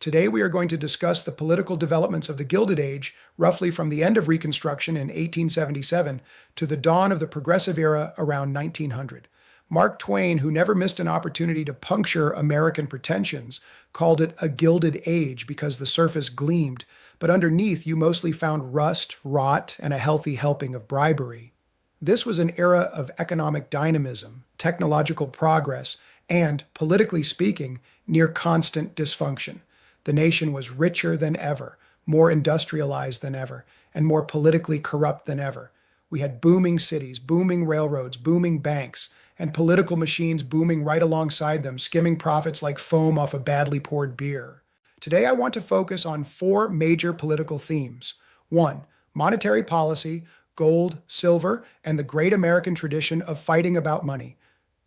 Today we are going to discuss the political developments of the Gilded Age, roughly from the end of Reconstruction in 1877 to the dawn of the Progressive Era around 1900. Mark Twain, who never missed an opportunity to puncture American pretensions, called it a Gilded Age because the surface gleamed, but underneath you mostly found rust, rot, and a healthy helping of bribery. This was an era of economic dynamism, technological progress, and, politically speaking, near constant dysfunction. The nation was richer than ever, more industrialized than ever, and more politically corrupt than ever. We had booming cities, booming railroads, booming banks, and political machines booming right alongside them, skimming profits like foam off a badly poured beer. Today, I want to focus on four major political themes. 1. Monetary policy, gold, silver, and the great American tradition of fighting about money.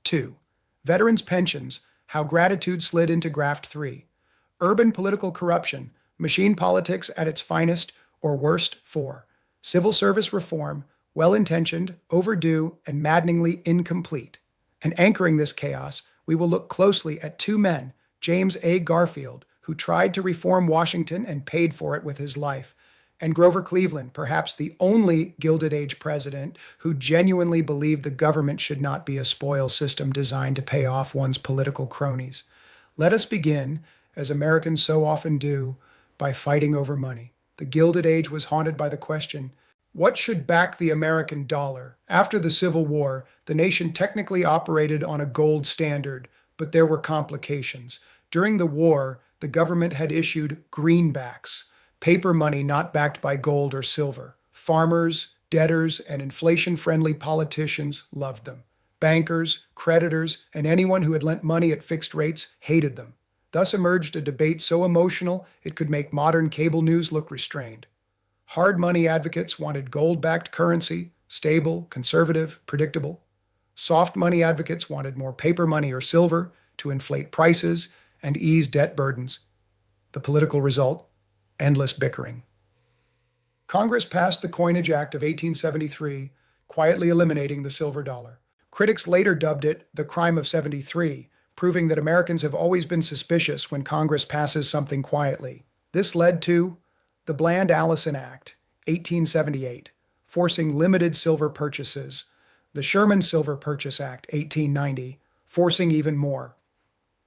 2. Veterans' pensions, how gratitude slid into graft 3. Urban political corruption, machine politics at its finest or worst 4. Civil service reform, well-intentioned, overdue, and maddeningly incomplete. And anchoring this chaos, we will look closely at two men, James A. Garfield, who tried to reform Washington and paid for it with his life, and Grover Cleveland, perhaps the only Gilded Age president who genuinely believed the government should not be a spoil system designed to pay off one's political cronies. Let us begin, as Americans so often do, by fighting over money. The Gilded Age was haunted by the question, what should back the American dollar? After the Civil War, the nation technically operated on a gold standard, but there were complications. During the war, the government had issued greenbacks, paper money not backed by gold or silver. Farmers, debtors, and inflation-friendly politicians loved them. Bankers, creditors, and anyone who had lent money at fixed rates hated them. Thus emerged a debate so emotional it could make modern cable news look restrained. Hard money advocates wanted gold-backed currency, stable, conservative, predictable. Soft money advocates wanted more paper money or silver to inflate prices and ease debt burdens. The political result? Endless bickering. Congress passed the Coinage Act of 1873, quietly eliminating the silver dollar. Critics later dubbed it the Crime of 73, proving that Americans have always been suspicious when Congress passes something quietly. This led to the Bland-Allison Act, 1878, forcing limited silver purchases, the Sherman Silver Purchase Act, 1890, forcing even more.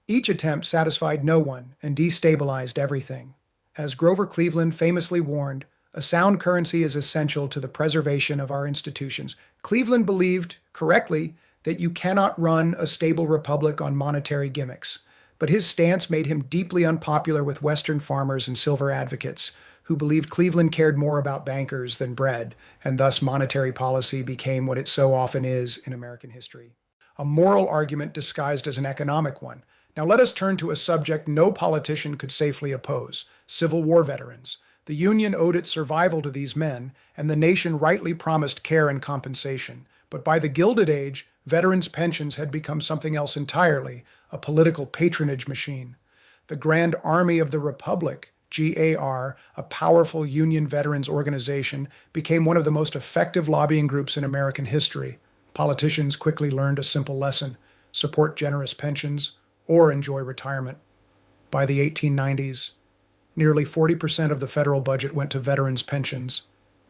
Each attempt satisfied no one and destabilized everything. As Grover Cleveland famously warned, a sound currency is essential to the preservation of our institutions. Cleveland believed, correctly, that you cannot run a stable republic on monetary gimmicks, but his stance made him deeply unpopular with Western farmers and silver advocates, who believed Cleveland cared more about bankers than bread, and thus monetary policy became what it so often is in American history. A moral argument disguised as an economic one. Now let us turn to a subject no politician could safely oppose: Civil War veterans. The Union owed its survival to these men, and the nation rightly promised care and compensation. But by the Gilded Age, veterans' pensions had become something else entirely, a political patronage machine. The Grand Army of the Republic, GAR, a powerful Union veterans organization, became one of the most effective lobbying groups in American history. Politicians quickly learned a simple lesson: support generous pensions or enjoy retirement. By the 1890s, nearly 40% of the federal budget went to veterans' pensions.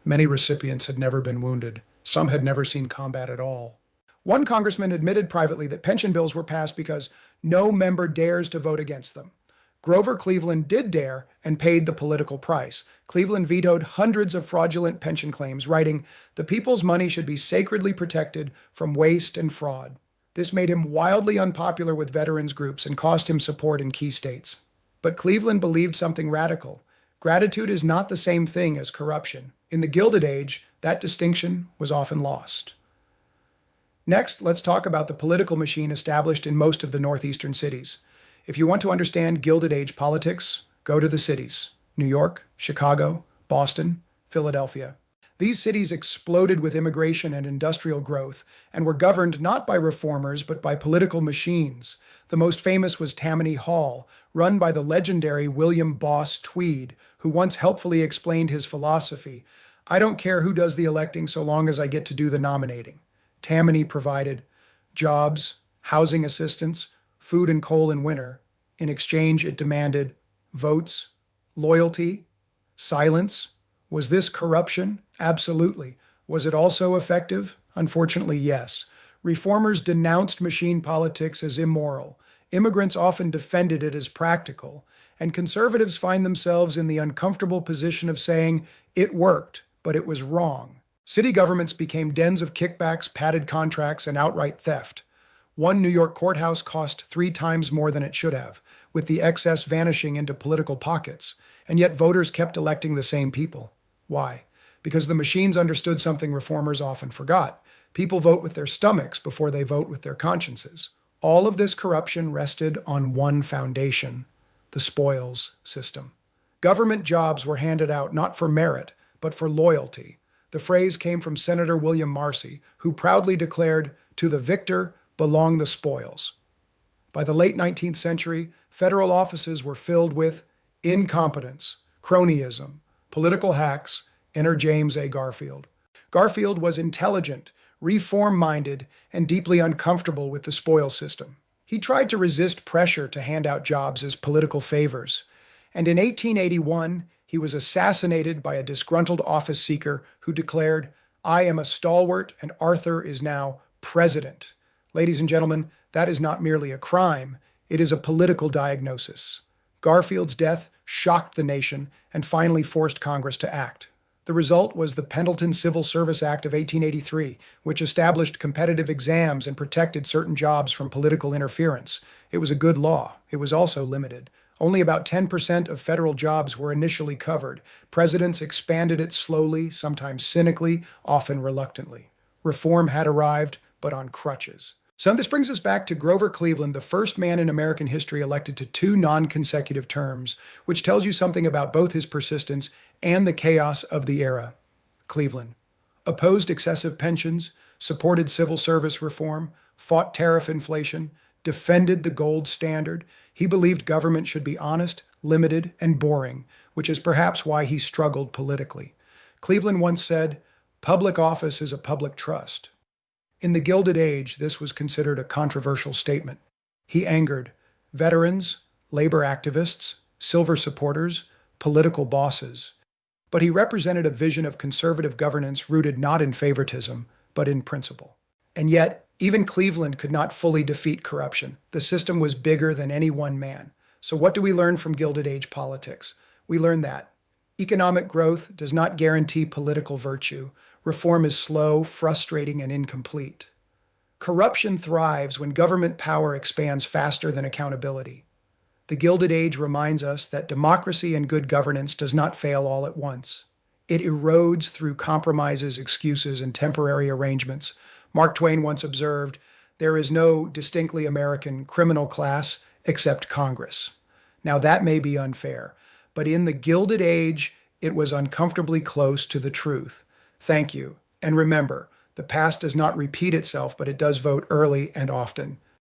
Many recipients had never been wounded. Some had never seen combat at all. One congressman admitted privately that pension bills were passed because no member dares to vote against them. Grover Cleveland did dare and paid the political price. Cleveland vetoed hundreds of fraudulent pension claims, writing, "The people's money should be sacredly protected from waste and fraud." This made him wildly unpopular with veterans groups and cost him support in key states. But Cleveland believed something radical. Gratitude is not the same thing as corruption. In the Gilded Age, that distinction was often lost. Next, let's talk about the political machine established in most of the northeastern cities. If you want to understand Gilded Age politics, go to the cities: New York, Chicago, Boston, Philadelphia. These cities exploded with immigration and industrial growth and were governed not by reformers but by political machines. The most famous was Tammany Hall, run by the legendary William Boss Tweed, who once helpfully explained his philosophy: "I don't care who does the electing so long as I get to do the nominating." Tammany provided jobs, housing assistance, food and coal in winter. In exchange, it demanded Votes, loyalty, silence. Was this corruption? Absolutely. Was it also effective? Unfortunately, yes. Reformers denounced machine politics as immoral. Immigrants often defended it as practical. And conservatives find themselves in the uncomfortable position of saying, it worked, but it was wrong. City governments became dens of kickbacks, padded contracts, and outright theft. One New York courthouse cost 3 times more than it should have, with the excess vanishing into political pockets, and yet voters kept electing the same people. Why? Because the machines understood something reformers often forgot. People vote with their stomachs before they vote with their consciences. All of this corruption rested on one foundation: the spoils system. Government jobs were handed out not for merit, but for loyalty. The phrase came from Senator William Marcy, who proudly declared, "To the victor belong the spoils." By the late 19th century, federal offices were filled with incompetence, cronyism, political hacks. Enter James A. Garfield. Garfield was intelligent, reform-minded, and deeply uncomfortable with the spoils system. He tried to resist pressure to hand out jobs as political favors. And in 1881, he was assassinated by a disgruntled office seeker who declared, "I am a stalwart and Arthur is now president." Ladies and gentlemen, that is not merely a crime, it is a political diagnosis. Garfield's death shocked the nation and finally forced Congress to act. The result was the Pendleton Civil Service Act of 1883, which established competitive exams and protected certain jobs from political interference. It was a good law. It was also limited. Only about 10% of federal jobs were initially covered. Presidents expanded it slowly, sometimes cynically, often reluctantly. Reform had arrived, but on crutches. So this brings us back to Grover Cleveland, the first man in American history elected to 2 non-consecutive terms, which tells you something about both his persistence and the chaos of the era. Cleveland opposed excessive pensions, supported civil service reform, fought tariff inflation, defended the gold standard. He believed government should be honest, limited, and boring, which is perhaps why he struggled politically. Cleveland once said, "Public office is a public trust." In the Gilded Age, this was considered a controversial statement. He angered veterans, labor activists, silver supporters, political bosses. But he represented a vision of conservative governance rooted not in favoritism, but in principle. And yet, even Cleveland could not fully defeat corruption. The system was bigger than any one man. So what do we learn from Gilded Age politics? We learn that economic growth does not guarantee political virtue. Reform is slow, frustrating, and incomplete. Corruption thrives when government power expands faster than accountability. The Gilded Age reminds us that democracy and good governance does not fail all at once. It erodes through compromises, excuses, and temporary arrangements. Mark Twain once observed, "There is no distinctly American criminal class except Congress." Now that may be unfair, but in the Gilded Age, it was uncomfortably close to the truth. Thank you. And remember, the past does not repeat itself, but it does vote early and often.